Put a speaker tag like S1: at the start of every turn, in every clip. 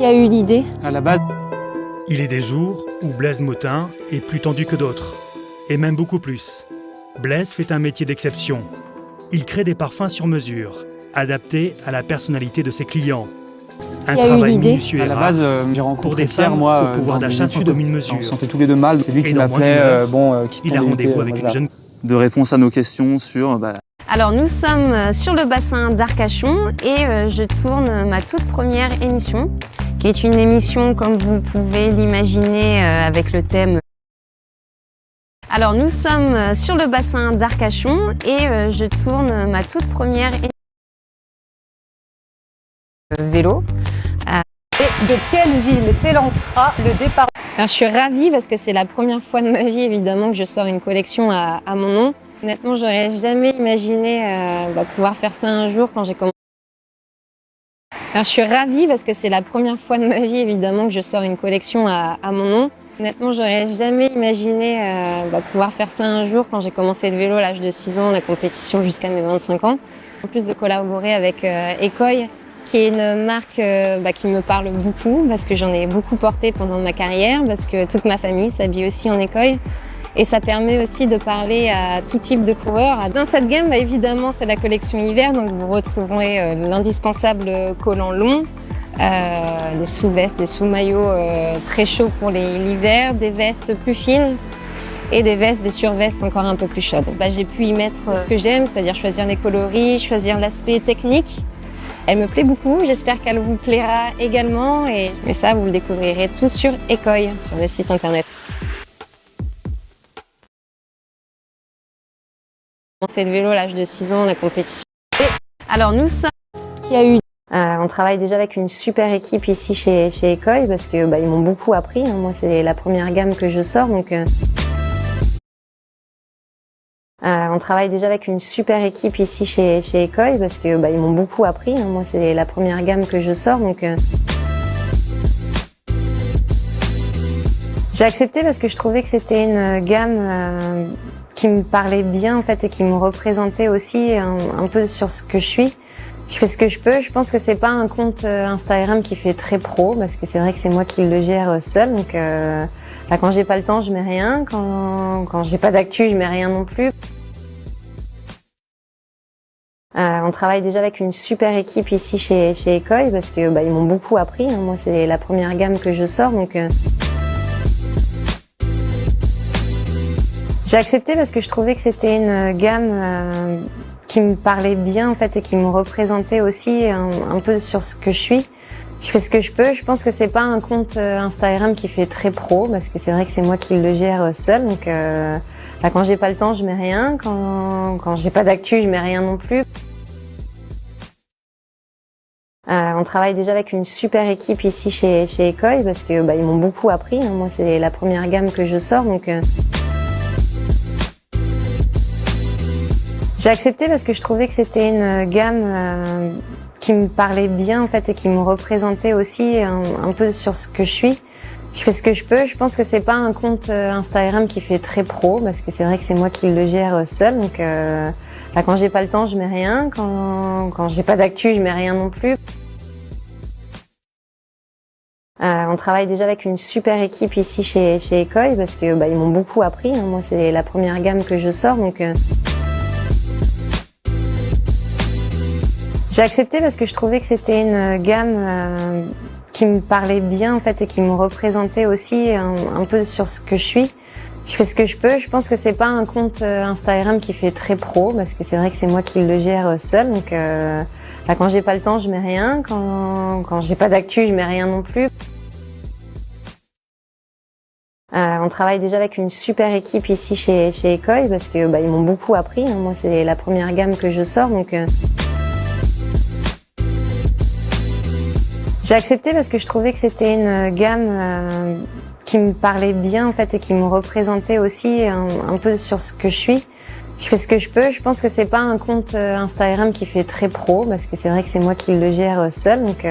S1: Qui a eu l'idée?
S2: À la base,
S3: Il est des jours où Blaise Motin est plus tendu que d'autres, et même beaucoup plus. Blaise fait un métier d'exception. Il crée des parfums sur mesure, adaptés à la personnalité de ses clients. Un
S1: Qui a eu
S3: travail
S1: l'idée?
S3: minutieux
S2: à
S3: et
S2: la
S3: rare
S2: base, j'ai
S3: pour
S2: rencontré
S3: des
S2: Pierre,
S3: femmes
S2: moi,
S3: au pouvoir
S2: dans
S3: d'achat
S2: mes
S3: sans
S2: études.
S3: commune
S2: On
S3: mesure.
S2: se sentait tous les deux mal. C'est lui
S3: Et
S2: qui
S3: dans moins
S2: m'appelait,
S3: d'une heure,
S2: qui
S3: Il a
S2: tombait
S3: rendez-vous
S2: l'été,
S3: avec une
S2: voilà.
S3: jeune
S4: De réponse à nos questions sur
S1: Alors nous sommes sur le bassin d'Arcachon et je tourne ma toute première émission, qui est une émission comme vous pouvez l'imaginer avec le thème. Alors nous sommes sur le bassin d'Arcachon et je tourne ma toute première vélo.
S5: Et de quelle ville s'élancera le départ?
S1: Alors je suis ravie parce que c'est la première fois de ma vie évidemment que je sors une collection à mon nom. Honnêtement, j'aurais jamais imaginé pouvoir faire ça un jour quand j'ai commencé. Alors je suis ravie parce que c'est la première fois de ma vie évidemment que je sors une collection à mon nom. Honnêtement, j'aurais jamais imaginé pouvoir faire ça un jour quand j'ai commencé le vélo à l'âge de 6 ans, la compétition jusqu'à mes 25 ans. En plus de collaborer avec Ecoy, qui est une marque qui me parle beaucoup parce que j'en ai beaucoup porté pendant ma carrière, parce que toute ma famille s'habille aussi en Ecoy. Et ça permet aussi de parler à tout type de coureurs. Dans cette gamme, évidemment, c'est la collection hiver, donc vous retrouverez l'indispensable collant long, des sous-vestes, des sous-maillots très chauds pour l'hiver, des vestes plus fines et des vestes, des survestes encore un peu plus chaudes. J'ai pu y mettre ce que j'aime, c'est-à-dire choisir les coloris, choisir l'aspect technique. Elle me plaît beaucoup, j'espère qu'elle vous plaira également. Mais ça, vous le découvrirez tout sur Ecoy, sur le site internet. J'ai commencé le vélo à l'âge de 6 ans, la compétition. Alors nous sommes... Qui a eu... on travaille déjà avec une super équipe ici chez Ecoy parce que ils m'ont beaucoup appris. Moi, c'est la première gamme que je sors, donc... on travaille déjà avec une super équipe ici chez Ecoy parce que ils m'ont beaucoup appris. Moi, c'est la première gamme que je sors, donc... J'ai accepté parce que je trouvais que c'était une gamme qui me parlait bien en fait et qui me représentait aussi un peu sur ce que je suis. Je fais ce que je peux. Je pense que c'est pas un compte Instagram qui fait très pro parce que c'est vrai que c'est moi qui le gère seule. Donc quand j'ai pas le temps, je mets rien. Quand j'ai pas d'actu, je mets rien non plus. On travaille déjà avec une super équipe ici chez Ecoy parce que ils m'ont beaucoup appris. Moi, c'est la première gamme que je sors, donc... J'ai accepté parce que je trouvais que c'était une gamme qui me parlait bien en fait et qui me représentait aussi un peu sur ce que je suis. Je fais ce que je peux. Je pense que c'est pas un compte Instagram qui fait très pro parce que c'est vrai que c'est moi qui le gère seule. Donc quand j'ai pas le temps, je mets rien. Quand j'ai pas d'actu, je mets rien non plus. On travaille déjà avec une super équipe ici chez Ecoy parce que ils m'ont beaucoup appris. Moi, c'est la première gamme que je sors, donc... J'ai accepté parce que je trouvais que c'était une gamme qui me parlait bien en fait et qui me représentait aussi un peu sur ce que je suis. Je fais ce que je peux. Je pense que c'est pas un compte Instagram qui fait très pro parce que c'est vrai que c'est moi qui le gère seule. Donc quand j'ai pas le temps, je mets rien. Quand j'ai pas d'actu, je mets rien non plus. On travaille déjà avec une super équipe ici chez Ecoy parce que ils m'ont beaucoup appris. Moi, c'est la première gamme que je sors, donc... J'ai accepté parce que je trouvais que c'était une gamme qui me parlait bien en fait et qui me représentait aussi un peu sur ce que je suis. Je fais ce que je peux. Je pense que c'est pas un compte Instagram qui fait très pro parce que c'est vrai que c'est moi qui le gère seule. Donc quand j'ai pas le temps, je mets rien. Quand j'ai pas d'actu, je mets rien non plus. On travaille déjà avec une super équipe ici chez Ecoy parce que ils m'ont beaucoup appris. Moi, c'est la première gamme que je sors, donc... J'ai accepté parce que je trouvais que c'était une gamme qui me parlait bien en fait et qui me représentait aussi un peu sur ce que je suis. Je fais ce que je peux. Je pense que c'est pas un compte Instagram qui fait très pro parce que c'est vrai que c'est moi qui le gère seule. Donc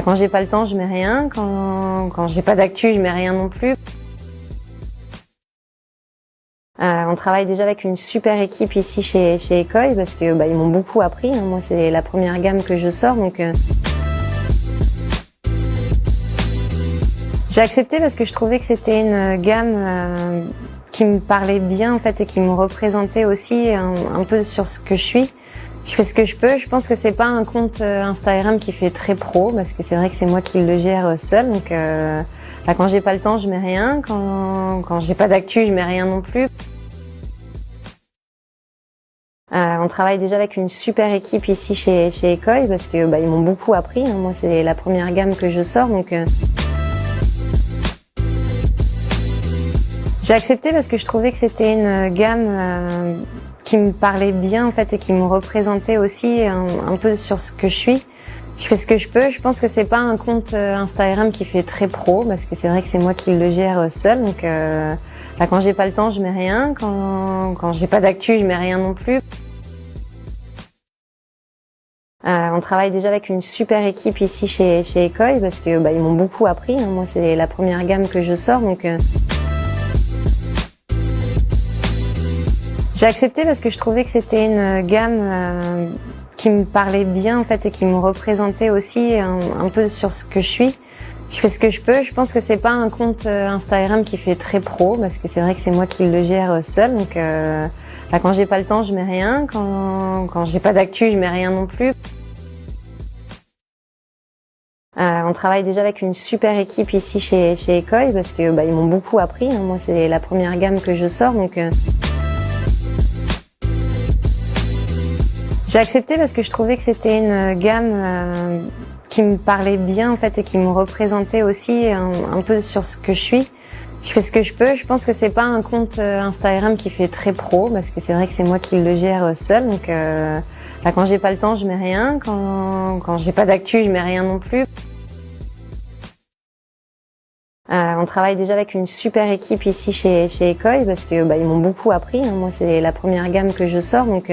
S1: quand j'ai pas le temps, je mets rien. Quand j'ai pas d'actu, je mets rien non plus. On travaille déjà avec une super équipe ici chez Ecoy parce que ils m'ont beaucoup appris. Moi, c'est la première gamme que je sors, donc... J'ai accepté parce que je trouvais que c'était une gamme qui me parlait bien en fait et qui me représentait aussi un peu sur ce que je suis. Je fais ce que je peux. Je pense que c'est pas un compte Instagram qui fait très pro parce que c'est vrai que c'est moi qui le gère seule. Donc quand j'ai pas le temps, je mets rien. Quand j'ai pas d'actu, je mets rien non plus. On travaille déjà avec une super équipe ici chez Ekoi parce que ils m'ont beaucoup appris. Hein. Moi, c'est la première gamme que je sors, donc j'ai accepté parce que je trouvais que c'était une gamme qui me parlait bien en fait et qui me représentait aussi un peu sur ce que je suis. Je fais ce que je peux. Je pense que c'est pas un compte Instagram qui fait très pro parce que c'est vrai que c'est moi qui le gère seule. Donc quand j'ai pas le temps, je mets rien. Quand j'ai pas d'actu, je mets rien non plus. On travaille déjà avec une super équipe ici chez Ekoi parce que ils m'ont beaucoup appris. Hein. Moi, c'est la première gamme que je sors, donc j'ai accepté parce que je trouvais que c'était une gamme qui me parlait bien en fait et qui me représentait aussi un peu sur ce que je suis. Je fais ce que je peux. Je pense que c'est pas un compte Instagram qui fait très pro parce que c'est vrai que c'est moi qui le gère seule. Donc quand j'ai pas le temps, je mets rien. Quand j'ai pas d'actu, je mets rien non plus. On travaille déjà avec une super équipe ici chez Ekoi parce que ils m'ont beaucoup appris. Hein. Moi, c'est la première gamme que je sors, donc j'ai accepté parce que je trouvais que c'était une gamme qui me parlait bien en fait et qui me représentait aussi un peu sur ce que je suis. Je fais ce que je peux. Je pense que c'est pas un compte Instagram qui fait très pro parce que c'est vrai que c'est moi qui le gère seule. Donc quand j'ai pas le temps, je mets rien. Quand j'ai pas d'actu, je mets rien non plus. On travaille déjà avec une super équipe ici chez Ekoi parce que ils m'ont beaucoup appris. Hein. Moi, c'est la première gamme que je sors, donc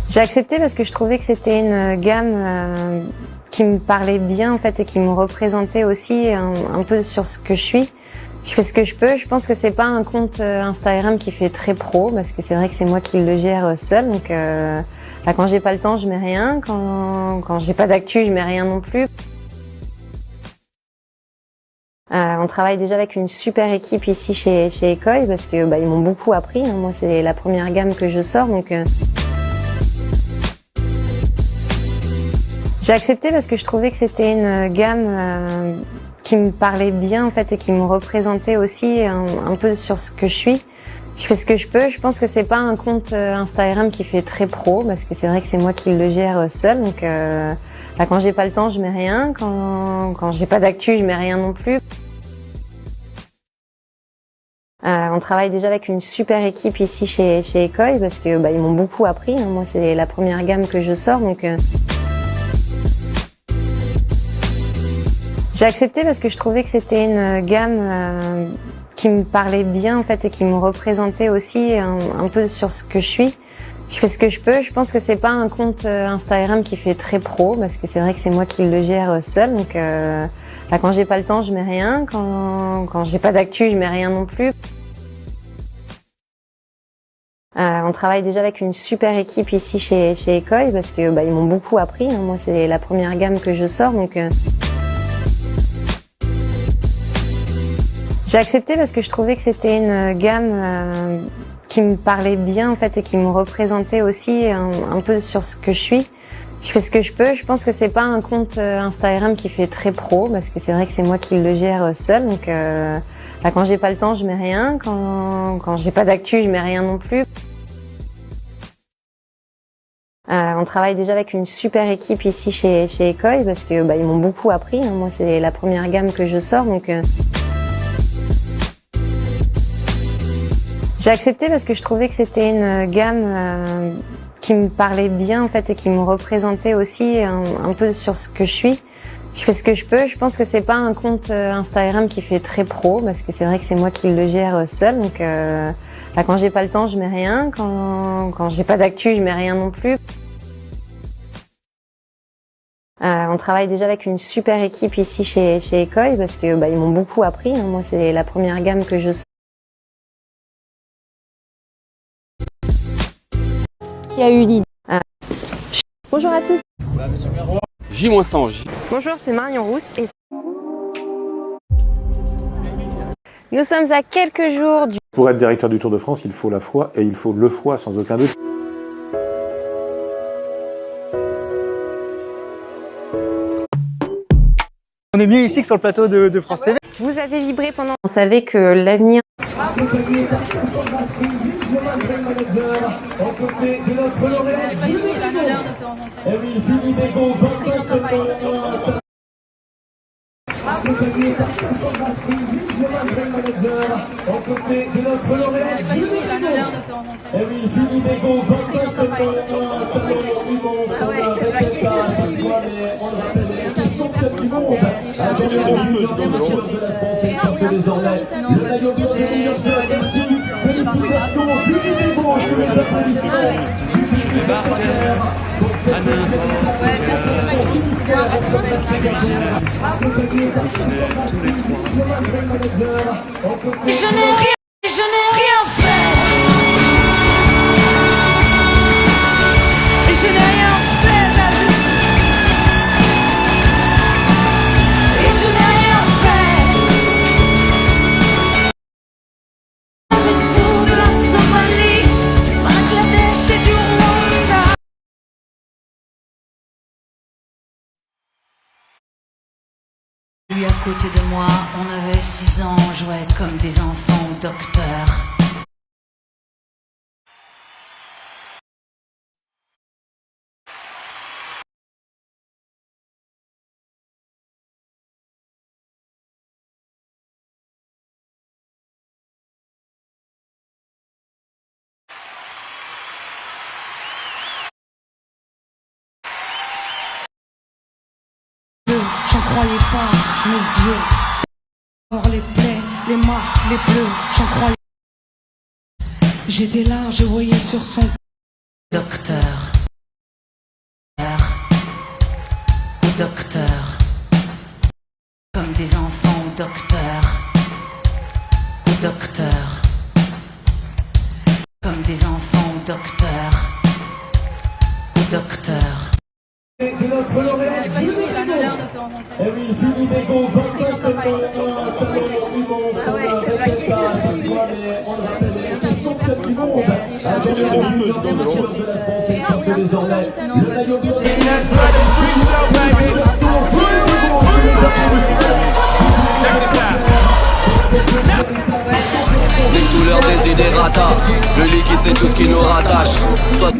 S1: j'ai accepté parce que je trouvais que c'était une gamme qui me parlait bien en fait et qui me représentait aussi un peu sur ce que je suis. Je fais ce que je peux. Je pense que c'est pas un compte Instagram qui fait très pro parce que c'est vrai que c'est moi qui le gère seule. Donc quand j'ai pas le temps, je mets rien. Quand j'ai pas d'actu, je mets rien non plus. On travaille déjà avec une super équipe ici chez Ekoi parce que ils m'ont beaucoup appris. Hein. Moi, c'est la première gamme que je sors, donc j'ai accepté parce que je trouvais que c'était une gamme qui me parlait bien en fait et qui me représentait aussi un peu sur ce que je suis. Je fais ce que je peux. Je pense que c'est pas un compte Instagram qui fait très pro parce que c'est vrai que c'est moi qui le gère seule. Donc quand j'ai pas le temps, je mets rien. Quand j'ai pas d'actu, je mets rien non plus. On travaille déjà avec une super équipe ici chez Ekoi parce que ils m'ont beaucoup appris. Hein. Moi, c'est la première gamme que je sors, donc j'ai accepté parce que je trouvais que c'était une gamme qui me parlait bien en fait et qui me représentait aussi un peu sur ce que je suis. Je fais ce que je peux. Je pense que c'est pas un compte Instagram qui fait très pro parce que c'est vrai que c'est moi qui le gère seule. Donc quand j'ai pas le temps, je mets rien. Quand j'ai pas d'actu, je mets rien non plus. On travaille déjà avec une super équipe ici chez Ekoi parce que ils m'ont beaucoup appris. Hein. Moi, c'est la première gamme que je sors, donc j'ai accepté parce que je trouvais que c'était une gamme qui me parlait bien en fait et qui me représentait aussi un peu sur ce que je suis. Je fais ce que je peux. Je pense que c'est pas un compte Instagram qui fait très pro parce que c'est vrai que c'est moi qui le gère seule. Donc quand j'ai pas le temps, je mets rien. Quand j'ai pas d'actu, je mets rien non plus. On travaille déjà avec une super équipe ici chez Ekoi parce que ils m'ont beaucoup appris. Hein. Moi, c'est la première gamme que je sors, donc j'ai accepté parce que je trouvais que c'était une gamme qui me parlait bien en fait et qui me représentait aussi un peu sur ce que je suis. Je fais ce que je peux. Je pense que c'est pas un compte Instagram qui fait très pro parce que c'est vrai que c'est moi qui le gère seule. Donc quand j'ai pas le temps, je mets rien. Quand j'ai pas d'actu, je mets rien non plus. On travaille déjà avec une super équipe ici chez Ekoi parce que ils m'ont beaucoup appris. Hein. Moi, c'est la première gamme que je sors. Qui a eu l'idée. Bonjour à tous.
S2: J-100.
S1: Bonjour, c'est Marion Rousse et nous sommes à quelques jours du...
S6: Pour être directeur du Tour de France, il faut la foi et il faut le foie sans aucun doute.
S7: On est mieux ici que sur le plateau de France TV.
S1: Vous avez vibré pendant... On savait que l'avenir...
S8: Je n'ai rien fait. Je n'ai rien fait, Zazie. Et je n'ai rien fait. Le tour de la Somalie, du Bangladesh et du Rwanda. Lui à côté de moi, on avait 6 ans, on jouait comme des enfants au docteur. J'en croyais pas mes yeux. Or les plaies, les marques, les bleus, j'en croyais. J'étais là, je voyais sur son docteur. Au docteur. Comme des enfants au docteur. Au docteur. Comme des enfants au docteur. Au docteur.
S2: Tous leurs désidérata. Le liquide c'est tout ce qui nous rattache. Soit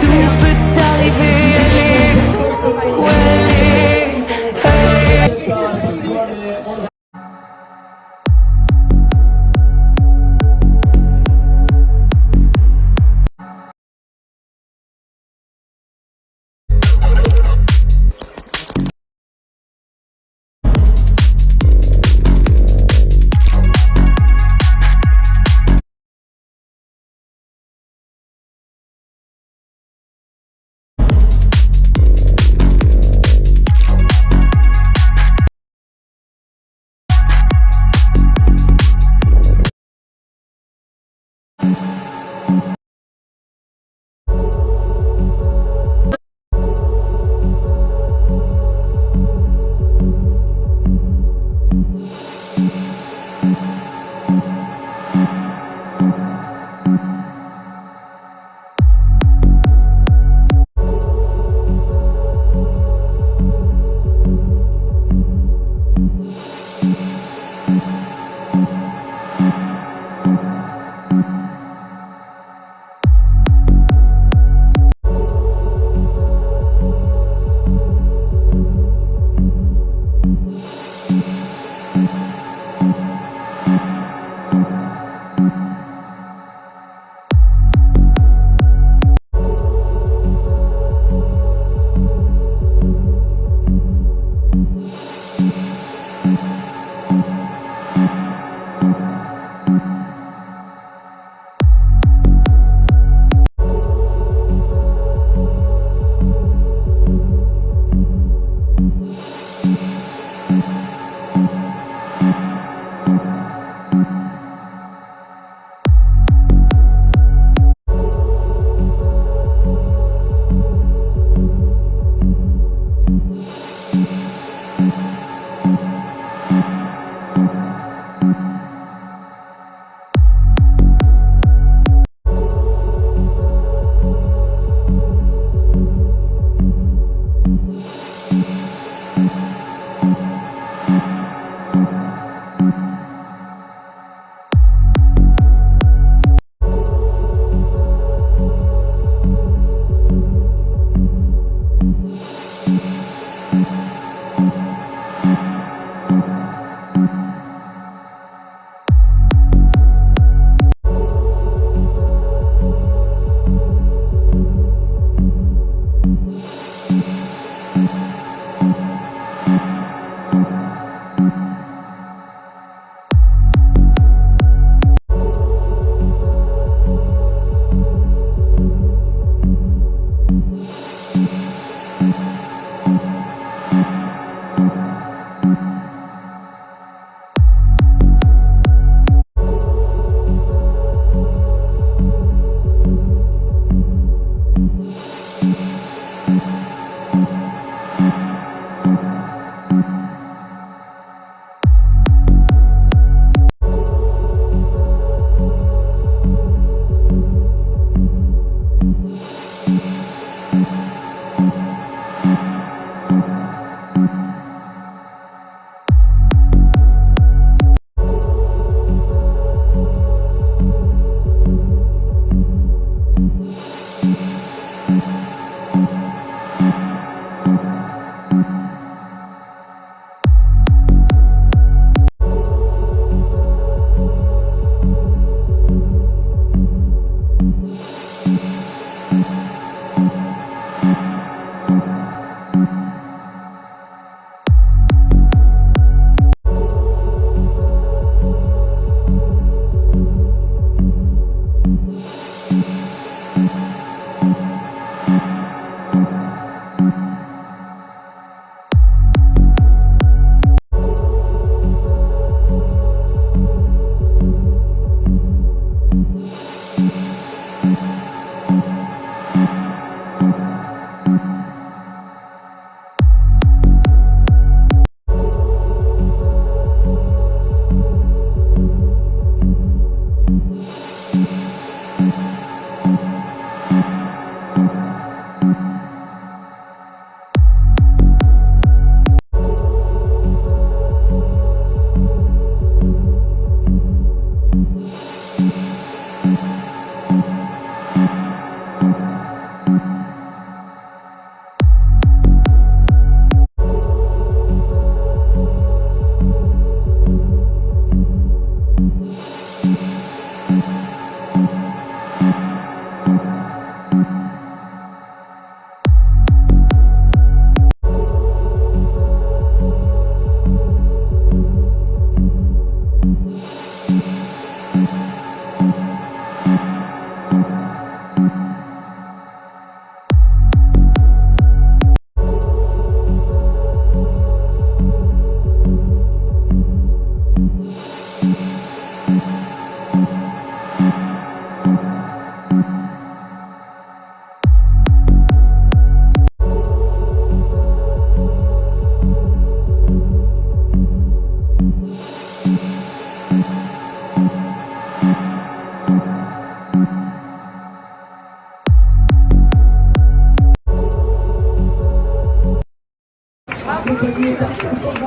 S8: Tout peut arriver,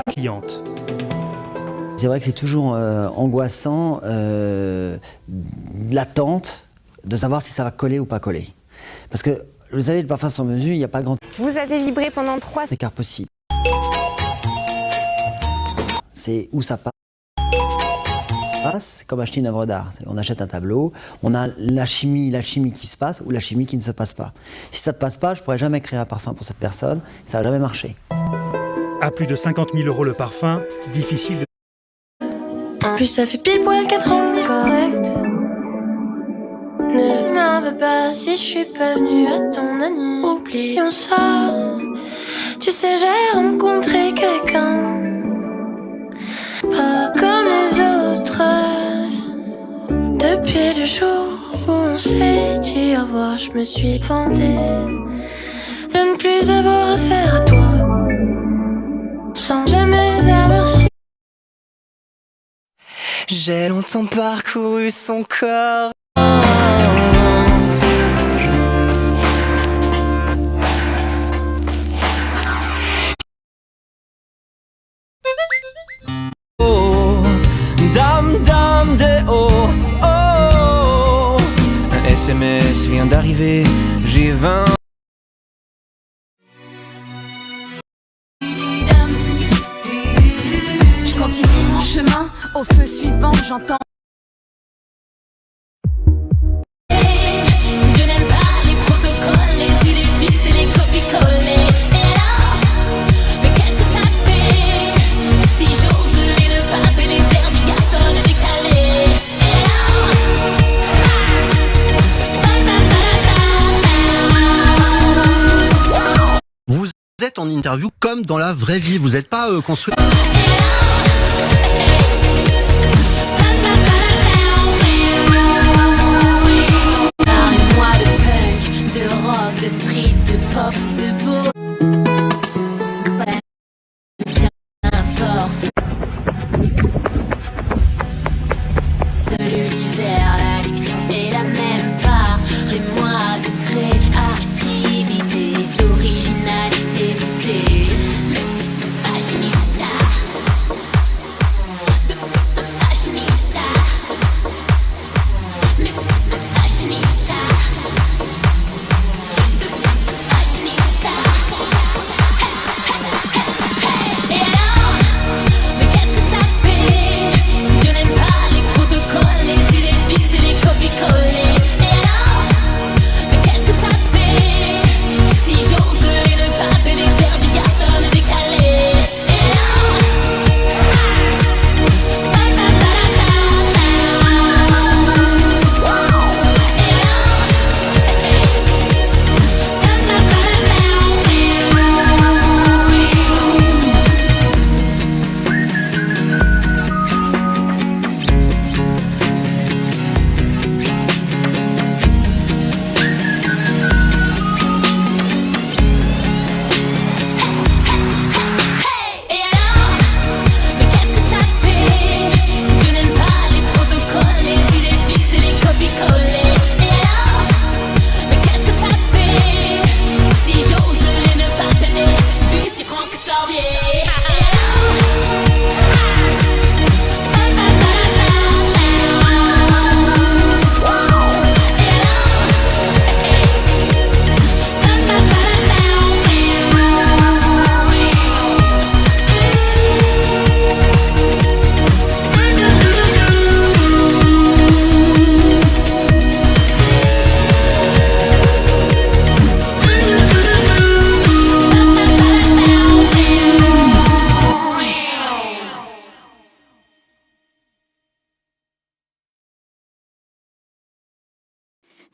S3: Cliente.
S9: C'est vrai que c'est toujours angoissant, l'attente de savoir si ça va coller ou pas coller. Parce que, vous savez, le parfum sur mesure, il n'y a pas grand
S1: Vous avez vibré pendant 3
S9: écart possible. C'est où ça passe, c'est comme acheter une œuvre d'art. On achète un tableau, on a la chimie qui se passe ou la chimie qui ne se passe pas. Si ça ne passe pas, je ne pourrais jamais créer un parfum pour cette personne, ça ne va jamais marcher.
S3: À plus de 50 000 € le parfum, difficile de...
S10: En plus, ça fait pile poil 4 ans, mais correct. Ne m'en veux pas si je suis pas venue à ton anniv. Oublions ça. Tu sais, j'ai rencontré quelqu'un. Pas comme les autres. Depuis le jour où on s'est dit au revoir, je me suis vantée de ne plus avoir affaire à toi. Sans jamais avoir su.
S7: J'ai longtemps parcouru son corps. Oh, dame, dame de haut, oh, un SMS vient d'arriver, j'ai 20.
S8: Je continue mon chemin, au feu suivant, j'entends. Je n'aime pas les protocoles, les idées fixes et les copies-collées. Et alors, mais qu'est-ce que ça fait si j'ose les deux papes et les derniers garçons décalés? Et alors,
S11: Vous êtes en interview comme dans la vraie vie, vous n'êtes pas construit.
S8: parle-moi de punk, de rock, de street, de pop, de beau. Ouais, bien importe. De l'univers, l'addiction est la même part. Parlez-moi de créativité, d'originalité, d'idée. Machinista.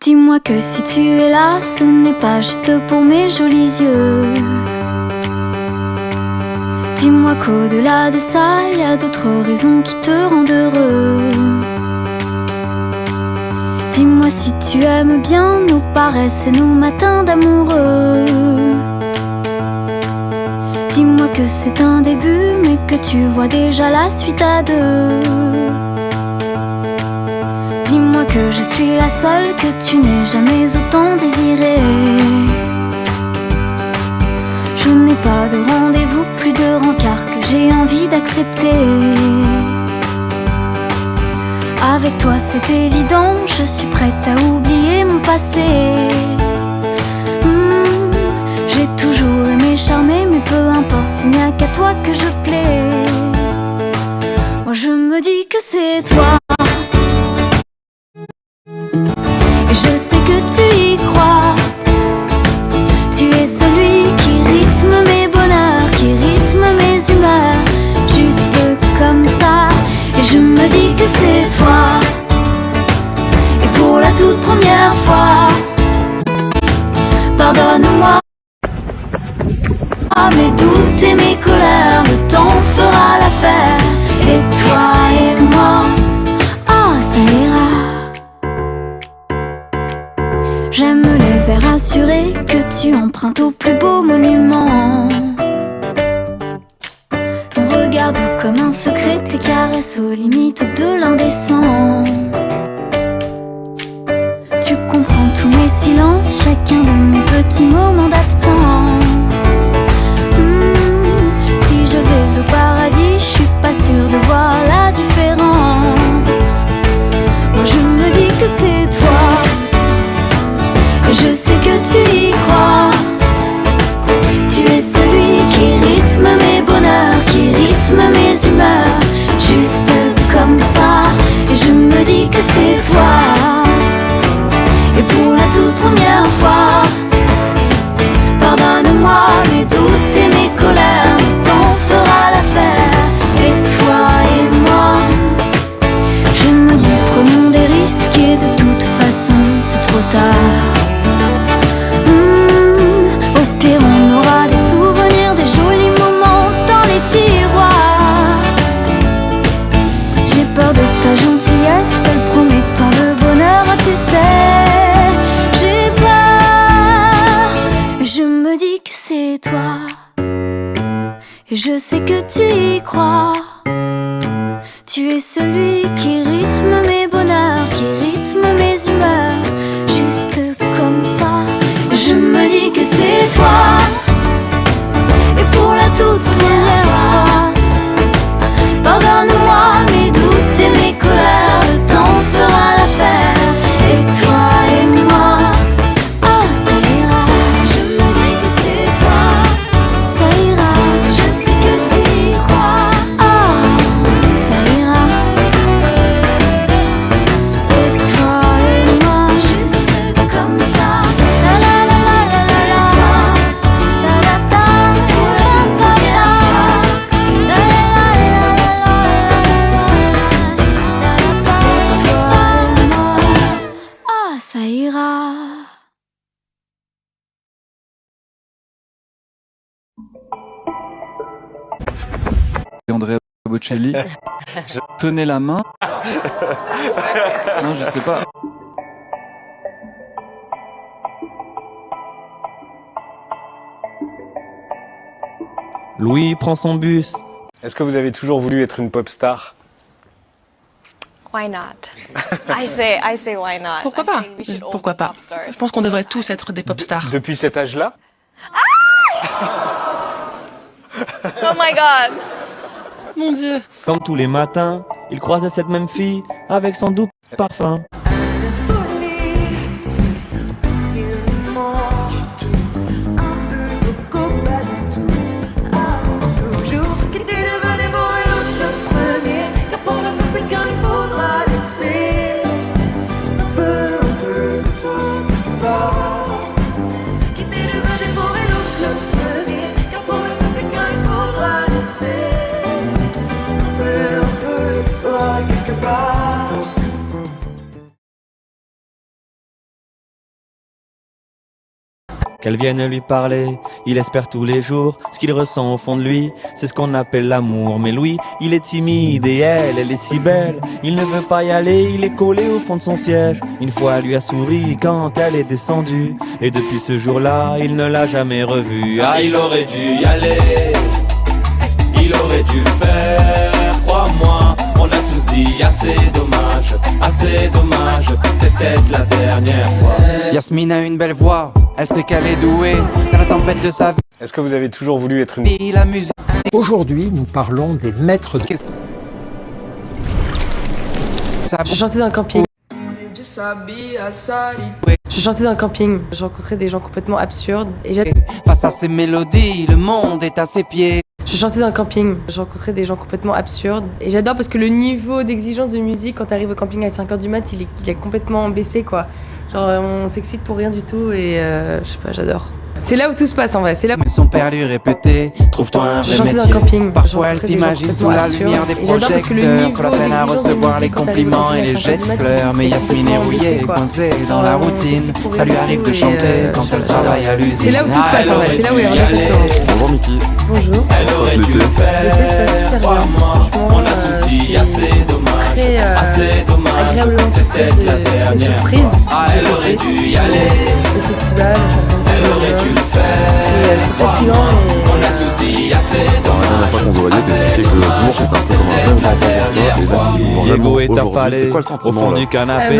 S10: Dis-moi que si tu es là, ce n'est pas juste pour mes jolis yeux. Dis-moi qu'au-delà de ça, il y a d'autres raisons qui te rendent heureux. Dis-moi si tu aimes bien nos paresses et nos matins d'amoureux. Dis-moi que c'est un début, mais que tu vois déjà la suite à deux. Dis-moi que je suis la seule que tu n'aies jamais autant désirée. Je n'ai pas de rendez-vous, plus de rencard que j'ai envie d'accepter. Avec toi c'est évident, je suis prête à oublier mon passé. J'ai toujours aimé charmer, mais peu importe s'il n'y a qu'à toi que je plais. Moi je me dis que c'est toi. Et je sais que tu y crois. Tu es celui qui rythme mes bonheurs, qui rythme mes humeurs, juste comme ça. Et je me dis que c'est toi. Et pour la toute première fois, pardonne-moi mes doutes et mes colères, le temps fera l'affaire. Et toi et moi, oh ça ira. J'aime les airs assurés que tu empruntes au plus beau monument. Ton regard doux comme un secret, tes caresses aux limites de l'indécent. Tu comprends tous mes silences, chacun de mes petits moments d'absence. Si je vais au paradis, je suis pas sûre de voir la différence. Moi je me dis que c'est toi. Et je sais que tu y crois. Tu es celui qui rythme mes bonheurs, qui rythme mes humeurs, juste comme ça. Et je me dis que c'est toi. Et pour la toute première fois, pardonne-moi mes doutes et mes colères, le temps fera l'affaire. Et toi et moi, je me dis prenons des risques et de toute façon c'est trop tard. Au pire on aura des souvenirs, des jolis moments dans les tiroirs. J'ai peur de ta gentillesse, elle promet tant de bonheur, tu sais. J'ai peur, mais je me dis que c'est toi. Et je sais que tu y crois. Tu es celui qui rythme mes bonheurs, qui rythme mes humeurs, juste comme ça. Je me dis que c'est toi. Et pour la toute première fois, pardonne-moi mes doutes et mes colères, le temps fera l'affaire. Et toi et moi, oh ça ira. Je me dis que c'est toi, ça ira. Je sais que tu y crois, oh ça ira. Et toi et moi, juste comme ça. La la la la la la la. La la la. Pour la toute première fois. La la la la la la. Et toi et moi, oh ça ira.
S12: Andrea Bocelli. Je tenais la main. Non, je sais pas.
S13: Louis prend son bus.
S14: Est-ce que vous avez toujours voulu être une pop star?
S15: Why not? I say why not?
S16: Pourquoi pas? Pourquoi pas? Je pense qu'on devrait tous être des pop stars.
S14: Depuis cet âge-là?
S15: Oh my god!
S16: Mon Dieu!
S13: Comme tous les matins, il croisait cette même fille avec son doux parfum. qu'elle vienne lui parler. Il espère tous les jours ce qu'il ressent au fond de lui. C'est ce qu'on appelle l'amour. Mais lui, il est timide et elle est si belle. Il ne veut pas y aller, il est collé au fond de son siège. Une fois, elle lui a souri quand elle est descendue. Et depuis ce jour-là, il ne l'a jamais revue. Ah, il aurait dû y aller. Il aurait dû le faire, crois-moi. On a tous dit assez dommage, c'est peut-être la dernière fois.
S17: Yasmine a une belle voix, elle sait qu'elle est douée dans la tempête de sa vie.
S14: Est-ce que vous avez toujours voulu être une...
S17: Et la musique.
S18: Aujourd'hui, nous parlons des maîtres de...
S19: Je chantais dans un camping. Je chantais dans un camping. Je rencontrais des gens complètement absurdes. Et
S17: face à ces mélodies, le monde est à ses pieds.
S19: Je chantais dans un camping. Je rencontrais des gens complètement absurdes. Et j'adore parce que le niveau d'exigence de musique quand t'arrives au camping à 5h du mat, il est complètement baissé, quoi. Genre on s'excite pour rien du tout et je sais pas, j'adore. C'est là où tout se passe en vrai, c'est là où...
S17: Son père lui répétait, trouve-toi un vrai métier.
S19: Dans un camping.
S17: Parfois elle s'imagine sous la lumière des projecteurs, sur la scène à recevoir les compliments et les jets de fleurs. Mais Yasmine est rouillée, coincée dans la routine. Ça lui arrive de chanter quand elle travaille à l'usine.
S19: C'est là où tout se passe en vrai, c'est là où il y a rien.
S4: Bonjour Miki.
S19: Bonjour.
S13: Elle aurait dû le faire, crois-moi. On a tous dit assez dommage, c'est peut-être la dernière fois. Ah, elle aurait dû y aller.
S19: Le festival,
S13: elle aurait dû le faire.
S19: C'est fatigant
S13: on a tous dit assez dommage.
S4: La dernière fois qu'on se voyait, t'expliquais que l'amour c'était un peu comme un rêve d'enfant pour toi.
S13: Diego est affalé au fond du canapé.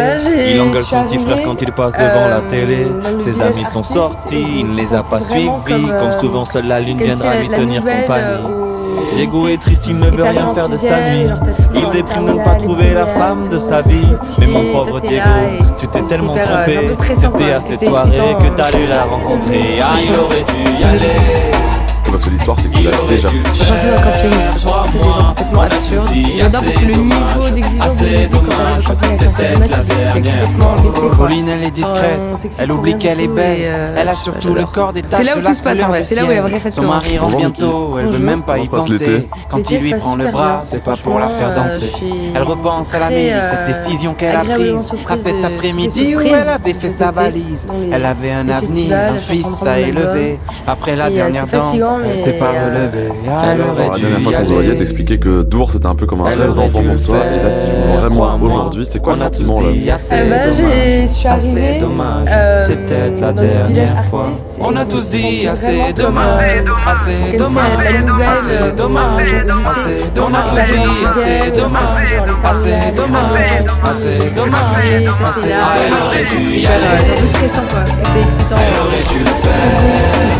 S13: Il engueule son petit frère quand il passe devant la télé. Ses amis sont sortis, il ne les a pas suivis. Comme souvent, seule la lune viendra lui tenir compagnie. Diego est triste, il ne veut rien faire de sa nuit. Il déprime de ne pas trouver la femme de sa vie. Mais mon pauvre Diego, tu t'es tellement trompé. C'était à cette soirée que t'as dû la rencontrer. Ah, il aurait dû y aller.
S4: Parce que l'histoire c'est que tu l'as déjà.
S19: Je chantais dans un camping, je rencontrais des gens complètement absurdes. Et j'adore parce que le niveau d'exigence de musique quand t'arrives au camping à 5h du mat, il est complètement baissé, quoi.
S17: Pauline elle est discrète, elle oublie qu'elle est belle. Elle a surtout le corps des taches de la couleur.
S19: C'est là où tout se passe en vrai, c'est là où il y a vrai
S17: Son mari rentre bientôt, elle veut même pas y penser. Quand il lui prend le bras, c'est pas pour la faire danser. Elle repense à la mairie, cette décision qu'elle a prise. À cet après-midi où elle avait fait sa valise. Elle avait un avenir, un fils à élever. Après la dernière danse, elle s'est pas relevée. Elle aurait dû
S4: la dernière fois qu'on se voyait, t'expliquais que Dour c'était un peu comme un rêve d'enfant pour toi. Et là, tu vraiment aujourd'hui, c'est quoi le sentiment là?
S19: Je suis arrivée.
S17: C'est peut-être la dernière fois. On a tous dit assez dommage, assez dommage, assez dommage, assez dommage. On a tous dit assez dommage, assez dommage, assez dommage, assez. Elle aurait dû y aller.
S19: C'est stressant quoi. C'est excitant.
S17: Elle aurait dû le faire.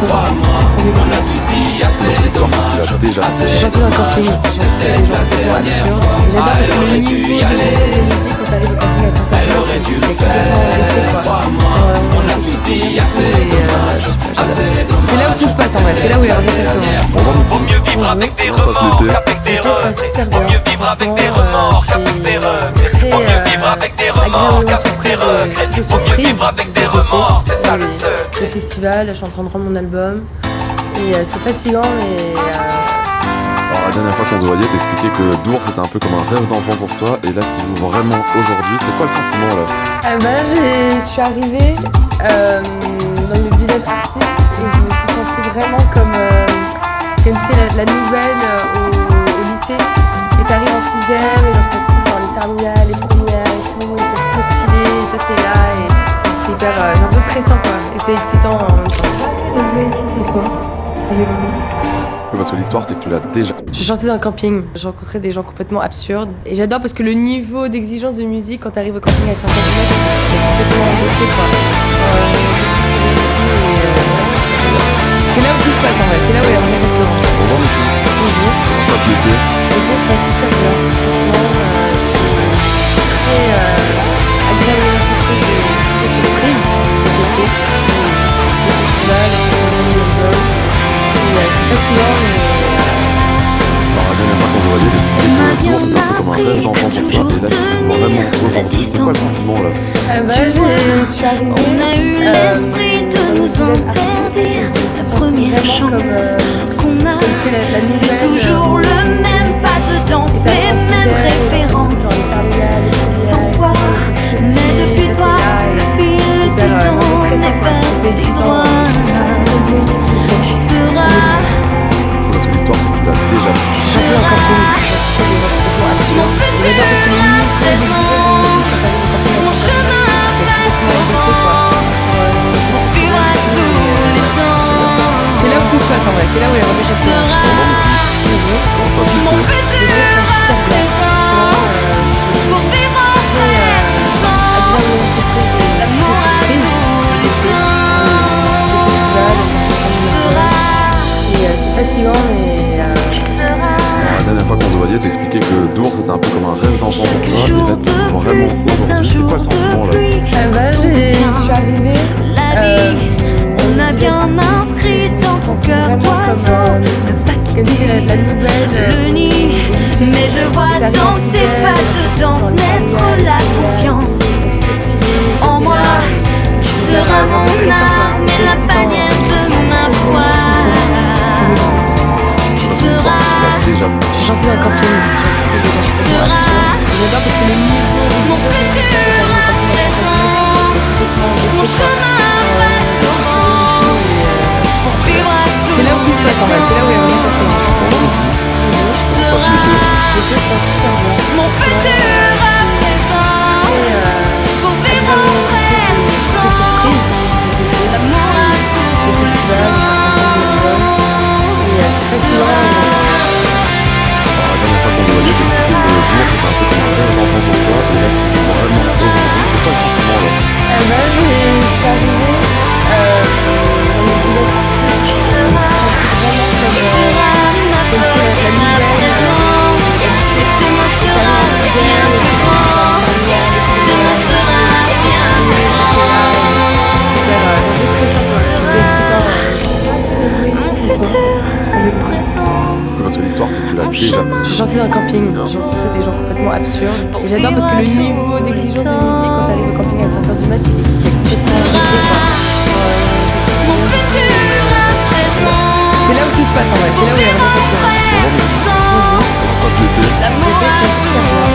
S17: Crois-moi, on a tous dit assez dommage, assez
S19: chanté dans un camping.
S17: C'était la dernière fois.
S19: J'adore parce que le niveau de musique quand t'arrives au camping à 5h,
S17: elle aurait dû le faire. Crois-moi, on a tous dit assez dommage, assez dommage.
S19: C'est là où tout se passe en vrai, c'est là où il y a
S17: Vaut mieux vivre avec des remords qu'avec des regrets. Vaut mieux vivre avec des remords qu'avec des regrets. Vaut mieux vivre avec des remords qu'avec des regrets. Vaut mieux vivre avec des remords, c'est ça le secret.
S19: Le festival, je suis en train de rendre mon album. Et c'est fatigant mais...
S4: Alors la dernière fois qu'on se voyait, t'expliquais que Dour c'était un peu comme un rêve d'enfant pour toi. Et là tu joues vraiment aujourd'hui, c'est quoi le sentiment là?
S19: Je suis arrivée dans le village artiste et je me suis sentie vraiment comme si la nouvelle au lycée. Et t'arrives en 6ème et genre t'as tout dans les terminales, les premières et tout, ils sont trop stylés et toi t'es là et c'est hyper, c'est un peu stressant quoi. Et c'est excitant en même temps. Je jouer ici ce soir avec vous.
S4: Parce que l'histoire c'est que tu l'as déjà.
S19: Je chantais dans un camping, je rencontrais des gens complètement absurdes. Et j'adore parce que le niveau d'exigence de musique quand t'arrives au camping à 5h du mat, c'est complètement baissé quoi. C'est là où tout se passe en vrai, c'est là où il y a vraiment de plans.
S4: Bonjour Miki.
S19: Bonjour.
S4: Comment se passe l'été?
S19: L'été se passe super bien. Franchement, je suis très agréablement surprise de surprise cet été. Le festival, c'est fatigant mais...
S4: Alors la dernière fois qu'on se voyait, t'expliquais que Dour c'était un peu comme un rêve d'enfant pour toi. Et là tu joues vraiment aujourd'hui, c'est quoi le sentiment là?
S19: Je suis arrivée
S8: On a eu l'esprit de nous interdire la première chance qu'on a. C'est toujours le même pas de danse, les mêmes références. 100 fois, mais depuis toi, le fil du temps n'est pas si loin.
S4: d'enfant pour toi, et là tu joues vraiment aujourd'hui. C'est quoi le sentiment là?
S19: Je suis arrivée.
S10: On a bien inscrit dans son cœur d'oiseau ne pas quitter
S19: la nouvelle
S10: le nid. Mais je vois dans tes pas de danse naître la confiance. En moi, tu seras mon âme et la bannière de ma foi. Tu seras.
S19: J'ai chanté dans le camping.
S10: Tu seras.
S19: J'adore parce que le niveau
S10: mon futur à présent, mon chemin face au vent. Pour vivre à tout.
S19: C'est là où tout se passe en fait, c'est là où il y a vraiment pas de
S10: tu seras mon futur à présent. Pour vivre en frère du sang, l'amour à tout le temps.
S4: La dernière fois qu'on se voyait, t'expliquais que le jour c'était un peu comme un rêve d'enfant pour toi, et là tu joues vraiment aujourd'hui. C'est quoi le sentiment là?
S19: Je suis arrivée dans le village
S4: Parce que l'histoire c'est que tu l'as déjà.
S19: J'ai chanté dans un camping, j'ai rencontré des gens complètement absurdes. Et j'adore parce que le niveau d'exigence de musique quand t'arrives au camping à 5h du mat, il est complètement baissé quoi. C'est là où tout se passe en vrai, c'est là où il y a vraiment quelque chose.
S4: Comment se passe l'été?
S19: L'été se passe super bien.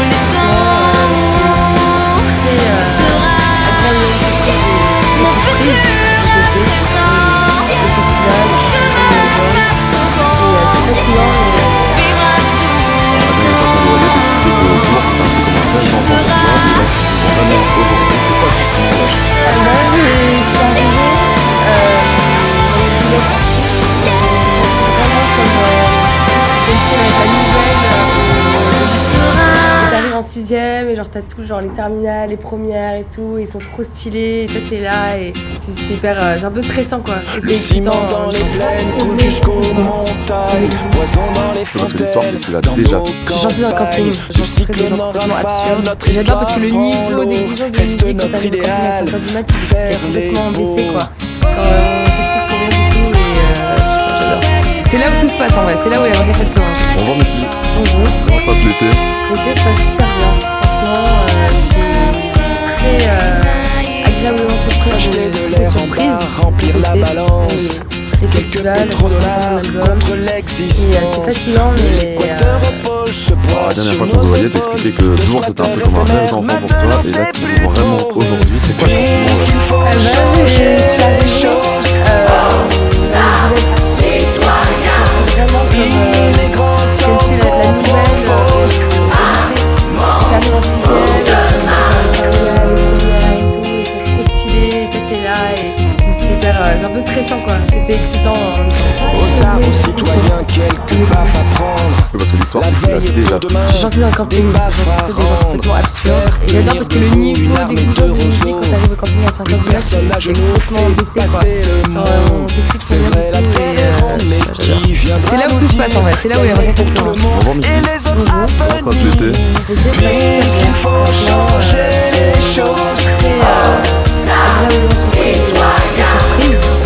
S19: Et genre t'as tout genre les terminales, les premières et tout, ils sont trop stylés et toi t'es là et c'est super, c'est un peu stressant quoi.
S2: Le ciment dans les plaines coule jusqu'aux montagnes, poison dans les
S4: Parce que l'histoire c'est que tu l'as
S2: fontaines.
S4: déjà.
S19: J'ai chanté dans le camping, j'ai rencontré des gens complètement absurdes. Et j'adore parce que le niveau d'exigence de musique quand t'arrives au camping à 5h du mat, il est complètement baissé quoi. Quand on s'excite pour rien du tout et j'adore. C'est là où tout se passe en vrai, c'est là où il y a vraiment quelque chose.
S4: Bonjour Miki.
S19: Bonjour.
S4: Comment se passe l'été?
S19: L'été se passe super bien. Franchement, je suis très agréablement surprise de surprise.
S2: Remplir la balance.
S19: Les festivals,
S2: Trop dollars contre l'existence.
S19: c'est fatigant, mais
S4: La dernière fois qu'on se voyait, t'expliquais que le jour c'était un peu comme un rêve d'enfant pour toi, et là tu joues vraiment aujourd'hui. C'est quoi le sentiment là?
S19: je suis arrivée vraiment comme c'est la nouvelle qui arrive en 6ème, et tout, ils sont trop stylés, toi t'es là et c'est super, c'est un peu stressant quoi, et c'est excitant en même temps.
S2: Aux arbres citoyens, quelques baffes à prendre.
S4: Parce que l'histoire c'est que tu l'as déjà.
S19: J'ai chanté dans le camping, j'ai rencontré des gens complètement absurdes. Et j'adore parce que le niveau d'exigence de musique quand t'arrives au camping à 5h du mat, il est complètement baissé quoi. On s'excite pour rien du tout et j'adore. C'est là où tout se passe en vrai, c'est là où il y a vraiment quelque chose.
S4: Bonjour Miki. Comment se passe l'été?
S2: Puisqu'il faut changer les choses.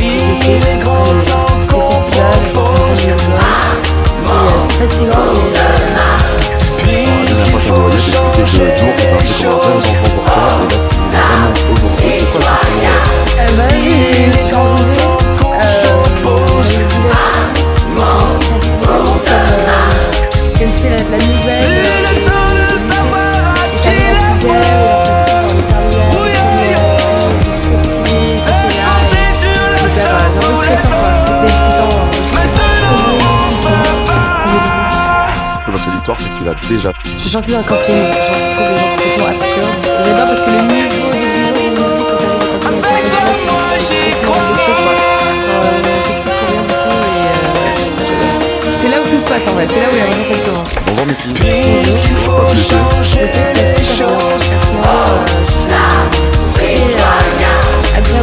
S2: Il est grand temps qu'on propose.
S19: C'est fatigant,
S4: La dernière fois qu'on se voyait, t'expliquais que le jour c'était un peu comme un rêve d'enfant pour toi, et là tu joues vraiment aujourd'hui. C'est quoi le sentiment là?
S2: Il est grand temps qu'on s'oppose.
S19: comme c'est la nouvelle.
S2: Le temps de savoir à qui la faute. Compter sur la chance ou les autres. Maintenant ça va.
S4: Parce que l'histoire c'est que tu l'as déjà.
S19: J'ai chanté dans le camping, j'ai rencontré des gens complètement absurdes. Et j'adore parce que le niveau d'exigence de musique quand t'arrives au camping à 5h du mat, il est complètement baissé quoi. On s'excite pour rien du tout et j'adore. C'est là où tout se passe en vrai, c'est là où il y a vraiment quelque chose.
S4: Bonjour Miki.
S2: Puisqu'il faut changer les choses.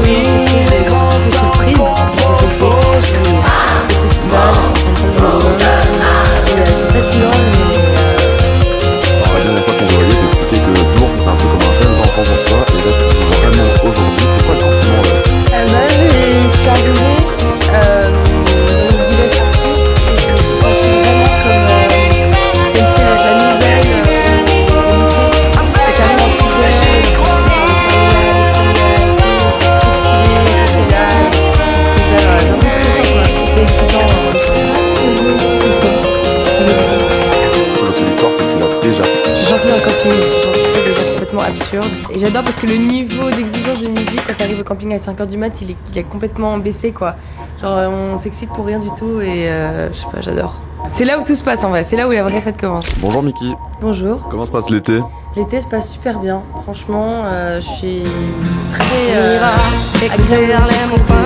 S2: Il est grand temps qu'on propose.
S19: C'est fatigant, mais
S4: La dernière fois qu'on se voyait,
S19: camping. J'en trouve déjà complètement absurde. Et j'adore parce que le niveau d'exigence de musique quand t'arrives au camping à 5h du mat, il est complètement baissé quoi. Genre on s'excite pour rien du tout et je sais pas, j'adore. C'est là où tout se passe en vrai, c'est là où la vraie fête commence.
S4: Bonjour Miki.
S19: Bonjour.
S4: Comment se passe l'été?
S19: L'été se passe super bien. Franchement, je suis très agréable.